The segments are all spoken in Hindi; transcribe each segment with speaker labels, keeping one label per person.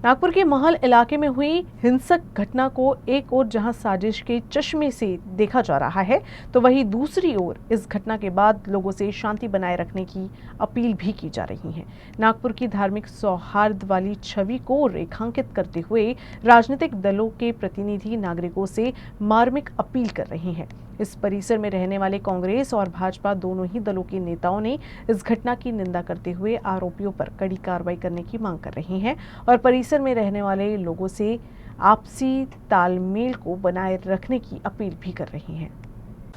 Speaker 1: नागपुर के महल इलाके में हुई हिंसक घटना को एक ओर जहां साजिश के चश्मे से देखा जा रहा है, तो वहीं दूसरी ओर इस घटना के बाद लोगों से शांति बनाए रखने की अपील भी की जा रही है। नागपुर की धार्मिक सौहार्द वाली छवि को रेखांकित करते हुए राजनीतिक दलों के प्रतिनिधि नागरिकों से मार्मिक अपील कर रहे हैं। इस परिसर में रहने वाले कांग्रेस और भाजपा दोनों ही दलों के नेताओं ने इस घटना की निंदा करते हुए आरोपियों पर कड़ी कार्रवाई करने की मांग कर रहे हैं और परिसर में रहने वाले लोगों से आपसी तालमेल को बनाए रखने की अपील भी कर रही हैं।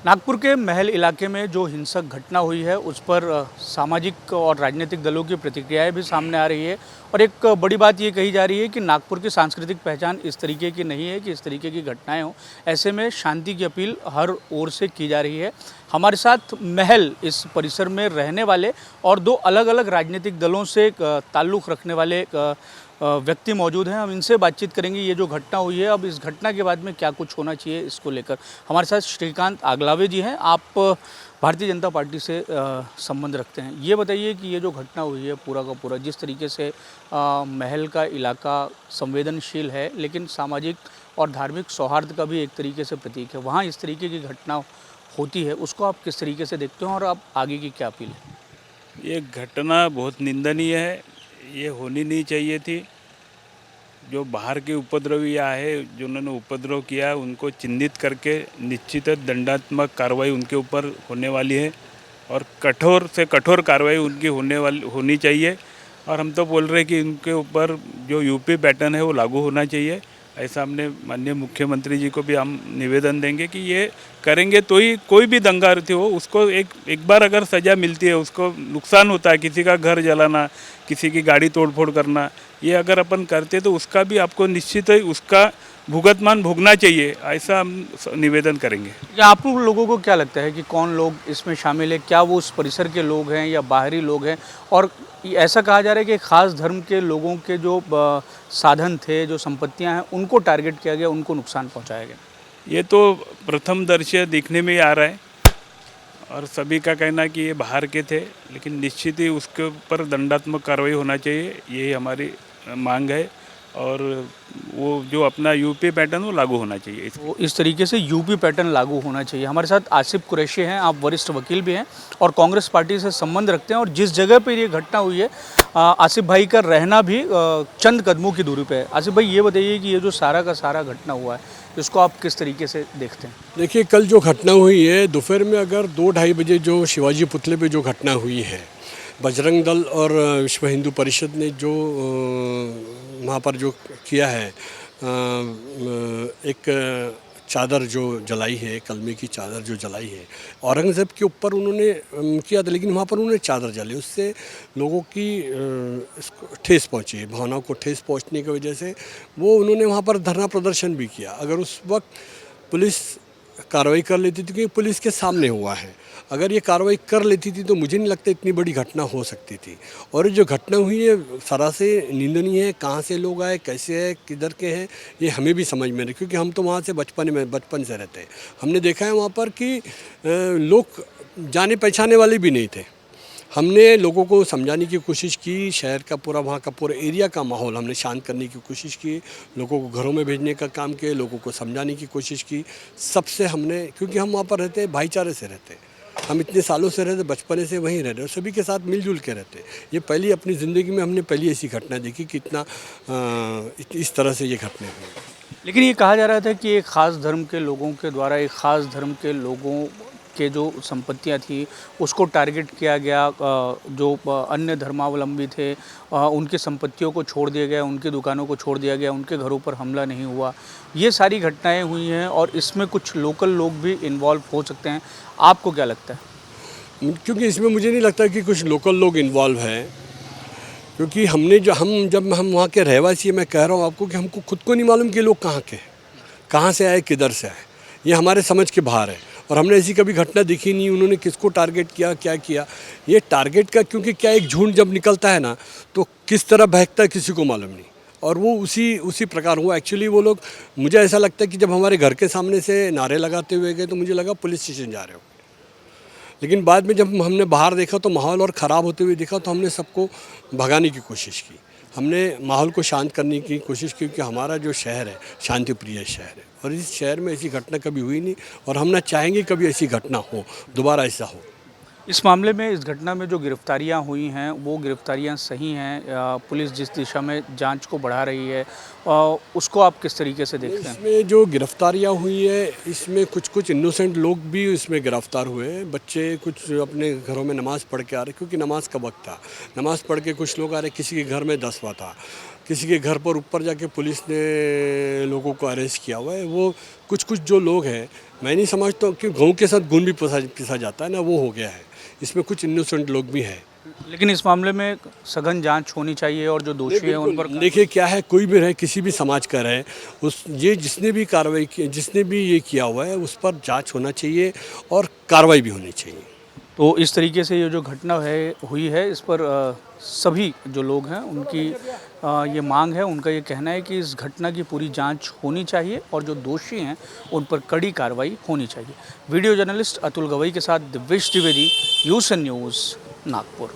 Speaker 2: नागपुर के महल इलाके में जो हिंसक घटना हुई है उस पर सामाजिक और राजनीतिक दलों की प्रतिक्रियाएं भी सामने आ रही है और एक बड़ी बात ये कही जा रही है कि नागपुर की सांस्कृतिक पहचान इस तरीके की नहीं है कि इस तरीके की घटनाएं हों। ऐसे में शांति की अपील हर ओर से की जा रही है। हमारे साथ महल इस परिसर में रहने वाले और दो अलग अलग राजनीतिक दलों से ताल्लुक़ रखने वाले व्यक्ति मौजूद हैं। हम इनसे बातचीत करेंगे ये जो घटना हुई है, अब इस घटना के बाद में क्या कुछ होना चाहिए इसको लेकर। हमारे साथ श्रीकांत आगलावे जी हैं। आप भारतीय जनता पार्टी से संबंध रखते हैं। ये बताइए कि ये जो घटना हुई है पूरा का पूरा, जिस तरीके से महल का इलाका संवेदनशील है लेकिन सामाजिक और धार्मिक सौहार्द का भी एक तरीके से प्रतीक है, वहाँ इस तरीके की घटना होती है, उसको आप किस तरीके से देखते हैं और आप आगे की क्या अपील है?
Speaker 3: ये घटना बहुत निंदनीय है, ये होनी नहीं चाहिए थी। जो बाहर के उपद्रवी है, जिन्होंने उपद्रव किया उनको चिन्हित करके निश्चित दंडात्मक कार्रवाई उनके ऊपर होने वाली है और कठोर से कठोर कार्रवाई उनकी होनी चाहिए। और हम तो बोल रहे हैं कि उनके ऊपर जो यूपी पैटर्न है वो लागू होना चाहिए। ऐसा हमने माननीय मुख्यमंत्री जी को भी हम निवेदन देंगे कि ये करेंगे तो ही कोई भी दंगार्थी हो उसको एक बार अगर सज़ा मिलती है, उसको नुकसान होता है, किसी का घर जलाना, किसी की गाड़ी तोड़फोड़ करना, ये अगर अपन करते तो उसका भी आपको निश्चित ही उसका भुगतमान भोगना चाहिए, ऐसा हम निवेदन करेंगे।
Speaker 2: या आप लोगों को क्या लगता है कि कौन लोग इसमें शामिल है? क्या वो उस परिसर के लोग हैं या बाहरी लोग हैं? और ऐसा कहा जा रहा है कि खास धर्म के लोगों के जो साधन थे, जो संपत्तियां हैं, उनको टारगेट किया गया, उनको नुकसान पहुंचाया गया।
Speaker 3: ये तो प्रथम दृश्य दिखने में ही आ रहा है और सभी का कहना कि ये बाहर के थे, लेकिन निश्चित ही उसके ऊपर दंडात्मक कार्रवाई होना चाहिए, यही हमारी मांग है। और वो जो अपना यूपी पैटर्न वो लागू होना चाहिए।
Speaker 2: वो इस तरीके से यूपी पैटर्न लागू होना चाहिए। हमारे साथ आसिफ कुरैशी हैं, आप वरिष्ठ वकील भी हैं और कांग्रेस पार्टी से संबंध रखते हैं और जिस जगह पर ये घटना हुई है आसिफ भाई का रहना भी चंद कदमों की दूरी पे है। आसिफ भाई ये बताइए कि ये जो सारा का सारा घटना हुआ है इसको आप किस तरीके से देखते हैं?
Speaker 4: देखिए, कल जो घटना हुई है दोपहर में अगर 2-2:30 बजे जो शिवाजी पुतले पे जो घटना हुई है, बजरंग दल और विश्व हिंदू परिषद ने जो वहाँ पर जो किया है, एक चादर जो जलाई है, कलमे की चादर जो जलाई है, औरंगज़ेब के ऊपर उन्होंने किया था, लेकिन वहाँ पर उन्होंने चादर जलाई, उससे लोगों की ठेस पहुँची, भावनाओं को ठेस पहुँचने की वजह से वो उन्होंने वहाँ पर धरना प्रदर्शन भी किया। अगर उस वक्त पुलिस कार्रवाई कर लेती थी, क्योंकि पुलिस के सामने हुआ है, अगर ये कार्रवाई कर लेती थी तो मुझे नहीं लगता इतनी बड़ी घटना हो सकती थी। और जो घटना हुई है सरा से निंदनीय है। कहाँ से लोग आए, कैसे है, किधर के हैं, ये हमें भी समझ में नहीं, क्योंकि हम तो वहाँ से बचपन से रहते हैं। हमने देखा है वहाँ पर कि लोग जाने पहचाने वाले भी नहीं थे। हमने लोगों को समझाने की कोशिश की, शहर का पूरा वहाँ का पूरा एरिया का माहौल हमने शांत करने की कोशिश की, लोगों को घरों में भेजने का काम किया, लोगों को समझाने की कोशिश की। सबसे हमने, क्योंकि हम वहाँ पर रहते हैं, भाईचारे से रहते हैं, हम इतने सालों से रहते, बचपने से वहीं रह रहे और सभी के साथ मिलजुल के रहते। ये पहली अपनी ज़िंदगी में हमने पहली ऐसी घटना देखी कि इतना इस तरह से ये घटना हुई।
Speaker 2: लेकिन ये कहा जा रहा था कि एक ख़ास धर्म के लोगों के द्वारा एक ख़ास धर्म के लोगों के जो संपत्तियां थी उसको टारगेट किया गया, जो अन्य धर्मावलंबी थे उनकी संपत्तियों को छोड़ दिया गया, उनकी दुकानों को छोड़ दिया गया, उनके घरों पर हमला नहीं हुआ। ये सारी घटनाएं हुई हैं और इसमें कुछ लोकल लोग भी इन्वॉल्व हो सकते हैं। आपको क्या लगता है?
Speaker 4: क्योंकि इसमें मुझे नहीं लगता कि कुछ लोकल लोग इन्वॉल्व हैं, क्योंकि जब हम वहाँ के रहवासी, मैं कह रहा हूँ आपको कि हमको खुद को नहीं मालूम कि लोग कहाँ के हैं, कहाँ से आए, किधर से आए, ये हमारे समझ के बाहर है। और हमने ऐसी कभी घटना देखी नहीं, उन्होंने किसको टारगेट किया, क्या किया। ये टारगेट का, क्योंकि क्या एक झुंड जब निकलता है ना तो किस तरह बहकता है किसी को मालूम नहीं, और वो उसी प्रकार हुआ। एक्चुअली वो लोग, मुझे ऐसा लगता है कि जब हमारे घर के सामने से नारे लगाते हुए गए तो मुझे लगा पुलिस स्टेशन जा रहे हो, लेकिन बाद में जब हमने बाहर देखा तो माहौल और ख़राब होते हुए देखा तो हमने सबको भगाने की कोशिश की। हमने माहौल को शांत करने की कोशिश की, क्योंकि हमारा जो शहर है शांति प्रिय शहर है और इस शहर में ऐसी घटना कभी हुई नहीं और हम ना चाहेंगे कभी ऐसी घटना हो, दोबारा ऐसा हो।
Speaker 2: इस मामले में, इस घटना में जो गिरफ्तारियां हुई हैं वो गिरफ्तारियां सही हैं? पुलिस जिस दिशा में जांच को बढ़ा रही है उसको आप किस तरीके से देखते हैं?
Speaker 4: इसमें जो गिरफ्तारियां हुई है इसमें कुछ कुछ इनोसेंट लोग भी इसमें गिरफ्तार हुए हैं। बच्चे कुछ अपने घरों में नमाज़ पढ़ के आ रहे, क्योंकि नमाज का वक्त था, नमाज़ पढ़ के कुछ लोग आ रहे। किसी के घर में दसवां था, किसी के घर पर ऊपर जाके पुलिस ने लोगों को अरेस्ट किया हुआ है। वो कुछ जो लोग हैं, मैं नहीं समझता कि गेहूं के साथ घुन भी पिसा जाता है ना, वो हो गया है। इसमें कुछ इनोसेंट लोग भी हैं।
Speaker 2: लेकिन इस मामले में सघन जांच होनी चाहिए और जो दोषी हैं उन पर
Speaker 4: देखिए क्या है, कोई भी रहे, किसी भी समाज का रहे, उस ये जिसने भी कार्रवाई की, जिसने भी ये किया हुआ है उस पर जांच होना चाहिए और कार्रवाई भी होनी चाहिए।
Speaker 2: तो इस तरीके से ये जो घटना है हुई है इस पर सभी जो लोग हैं उनकी ये मांग है, उनका ये कहना है कि इस घटना की पूरी जांच होनी चाहिए और जो दोषी हैं उन पर कड़ी कार्रवाई होनी चाहिए। वीडियो जर्नलिस्ट अतुल गवई के साथ दिव्येश द्विवेदी, यूसन न्यूज़, नागपुर।